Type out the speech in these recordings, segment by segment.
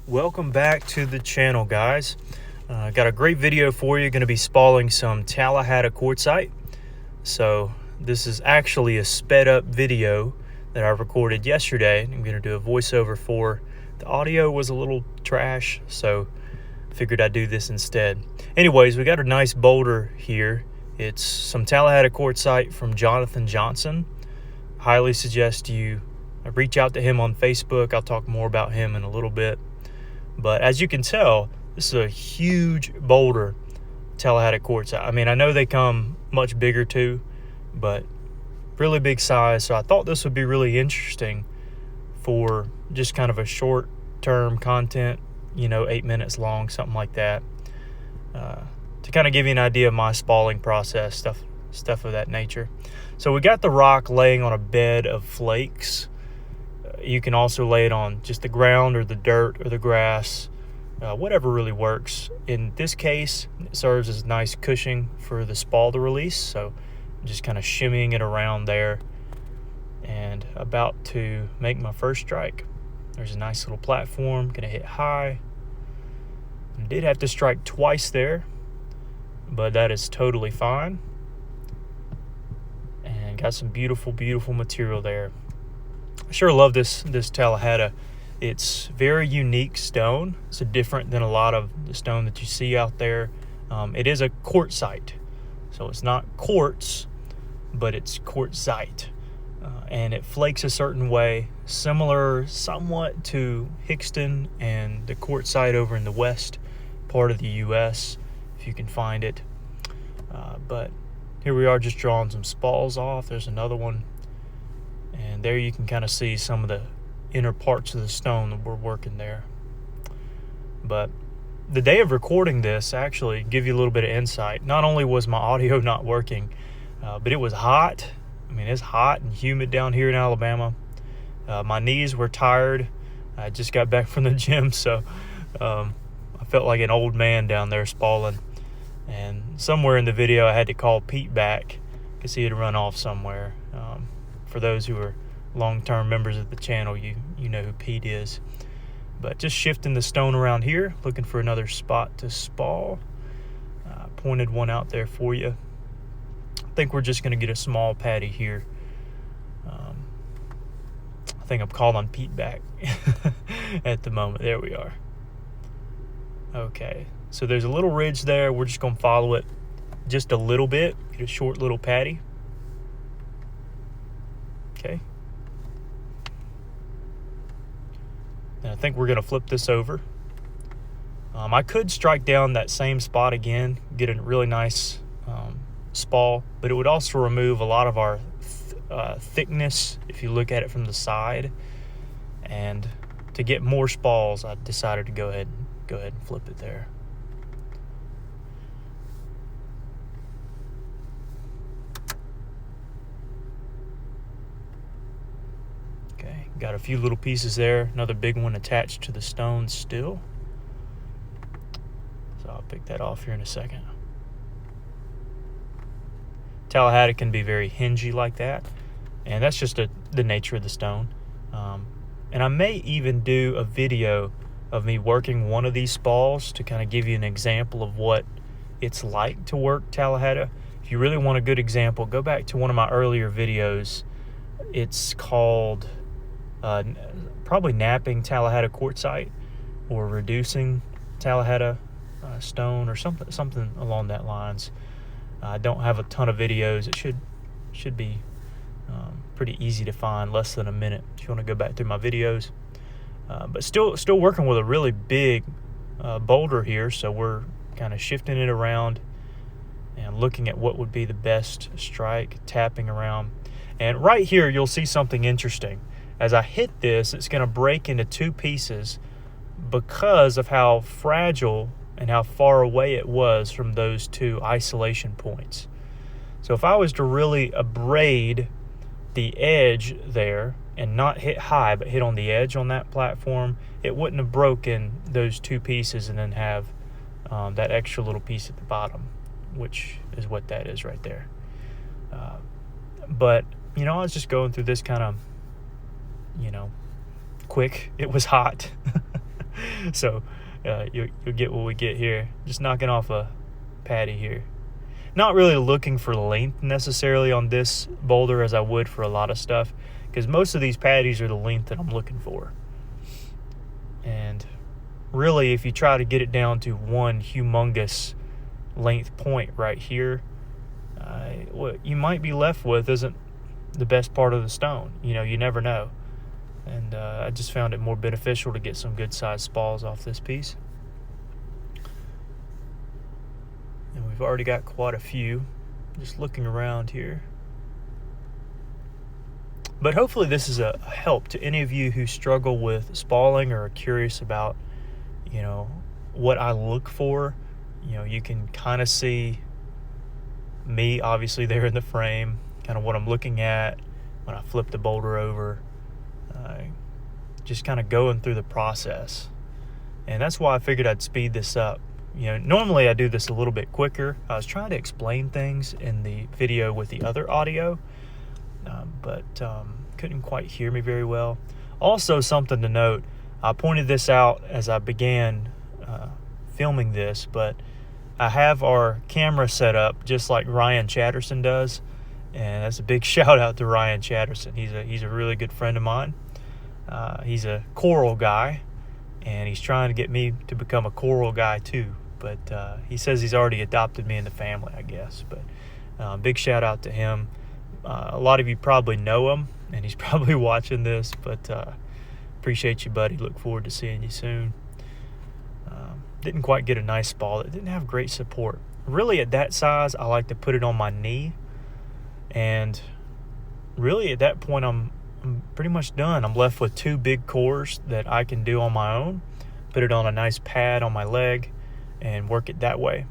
Welcome back to the channel, guys. Got a great video for you. Going to be spalling some Tallahatta quartzite. So this is actually a sped up video that I recorded yesterday. I'm going to do a voiceover for. The audio was a little trash, so figured I'd do this instead. Anyways, we got a nice boulder here. It's some Tallahatta quartzite from Jonathan Johnson. Highly suggest you reach out to him on Facebook. I'll talk more about him in a little bit. But as you can tell, this is a huge boulder, Tallahatta quartzite. I mean, I know they come much bigger too, but really big size. So I thought this would be really interesting for just kind of a short-term content, 8 minutes long, something like that, to kind of give you an idea of my spalling process, stuff of that nature. So we got the rock laying on a bed of flakes. You can also lay it on just the ground or the dirt or the grass, whatever really works. In this case, it serves as nice cushioning for the spal to release. So I'm just kind of shimmying it around there and about to make my first strike. There's a nice little platform, gonna hit high. I did have to strike twice there, but that is totally fine. And got some beautiful, beautiful material there. I sure love this Tallahatta. It's very unique stone. It's different than a lot of the stone that you see out there. It is a quartzite, so it's not quartz, but it's quartzite, and it flakes a certain way, similar somewhat to Hickston and the quartzite over in the west part of the U.S., if you can find it. But here we are, just drawing some spalls off. There's another one. And there you can kind of see some of the inner parts of the stone that we're working there. But the day of recording this, actually, give you a little bit of insight. Not only was my audio not working, but it was hot. I mean, it's hot and humid down here in Alabama. My knees were tired. I just got back from the gym, so I felt like an old man down there spaling. And somewhere in the video, I had to call Pete back because he had run off somewhere. For those who are long-term members of the channel, you know who Pete is. But just shifting the stone around here, looking for another spot to spal. Pointed one out there for you. I think we're just going to get a small patty here. I think I'm calling Pete back at the moment. There we are. Okay, so there's a little ridge there. We're just going to follow it just a little bit, get a short little patty. Okay. And I think we're going to flip this over. I could strike down that same spot again, get a really nice spal, but it would also remove a lot of our thickness if you look at it from the side. And to get more spals, I decided to go ahead and flip it there. Got a few little pieces there. Another big one attached to the stone still. So I'll pick that off here in a second. Tallahatta can be very hingy like that. And that's just the nature of the stone. And I may even do a video of me working one of these spals to kind of give you an example of what it's like to work Tallahatta. If you really want a good example, go back to one of my earlier videos. It's called probably napping Tallahatta quartzite or reducing Tallahatta stone or something along that lines. I don't have a ton of videos. It should be pretty easy to find, less than a minute if you want to go back through my videos. But still working with a really big boulder here, so we're kind of shifting it around and looking at what would be the best strike, tapping around. And right here you'll see something interesting. As I hit this, it's going to break into two pieces because of how fragile and how far away it was from those two isolation points. So if I was to really abrade the edge there and not hit high, but hit on the edge on that platform, it wouldn't have broken those two pieces and then have that extra little piece at the bottom, which is what that is right there. But, I was just going through this kind of, quick. It was hot. So you'll get what we get here. Just knocking off a patty here. Not really looking for length necessarily on this boulder as I would for a lot of stuff, because most of these patties are the length that I'm looking for. And really, if you try to get it down to one humongous length point right here, what you might be left with isn't the best part of the stone. You never know. And I just found it more beneficial to get some good sized spalls off this piece. And we've already got quite a few. Just looking around here. But hopefully this is a help to any of you who struggle with spalling or are curious about, what I look for. You can kind of see me obviously there in the frame, kind of what I'm looking at when I flip the boulder over. Just kind of going through the process. And that's why I figured I'd speed this up. Normally I do this a little bit quicker. I was trying to explain things in the video with the other audio, but couldn't quite hear me very well. Also, something to note, I pointed this out as I began filming this, but I have our camera set up just like Ryan Chatterson does, and that's a big shout out to Ryan Chatterson. He's a really good friend of mine. He's a coral guy, and he's trying to get me to become a coral guy too. But he says he's already adopted me in the family, I guess. But big shout out to him. A lot of you probably know him, and he's probably watching this. But appreciate you, buddy. Look forward to seeing you soon. Didn't quite get a nice ball. It didn't have great support. Really, at that size, I like to put it on my knee. And really, at that point, I'm pretty much done. I'm left with 2 big cores that I can do on my own. Put it on a nice pad on my leg and work it that way.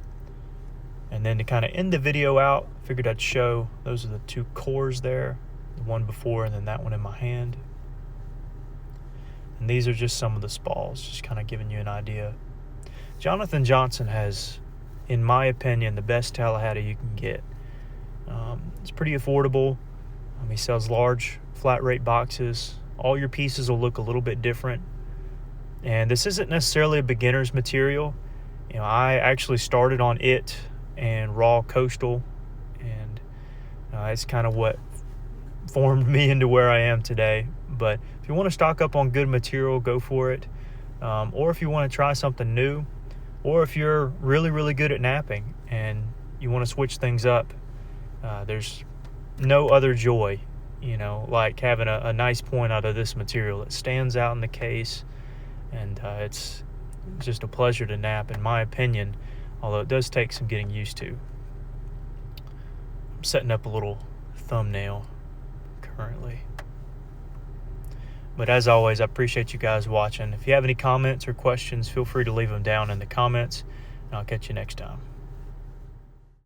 And then to kind of end the video out, figured I'd show those are the 2 cores there, the one before and then that one in my hand. And these are just some of the spalls, just kind of giving you an idea. Jonathan Johnson has, in my opinion, the best Tallahatta you can get. It's pretty affordable. He sells large flat rate boxes. All your pieces will look a little bit different. And this isn't necessarily a beginner's material. I actually started on it and raw coastal, and it's kind of what formed me into where I am today. But if you want to stock up on good material, go for it. Or if you want to try something new, or if you're really, really good at napping and you want to switch things up, there's no other joy, like having a nice point out of this material. It stands out in the case, and it's just a pleasure to nap, in my opinion, although it does take some getting used to. I'm setting up a little thumbnail currently. But as always, I appreciate you guys watching. If you have any comments or questions, feel free to leave them down in the comments, and I'll catch you next time.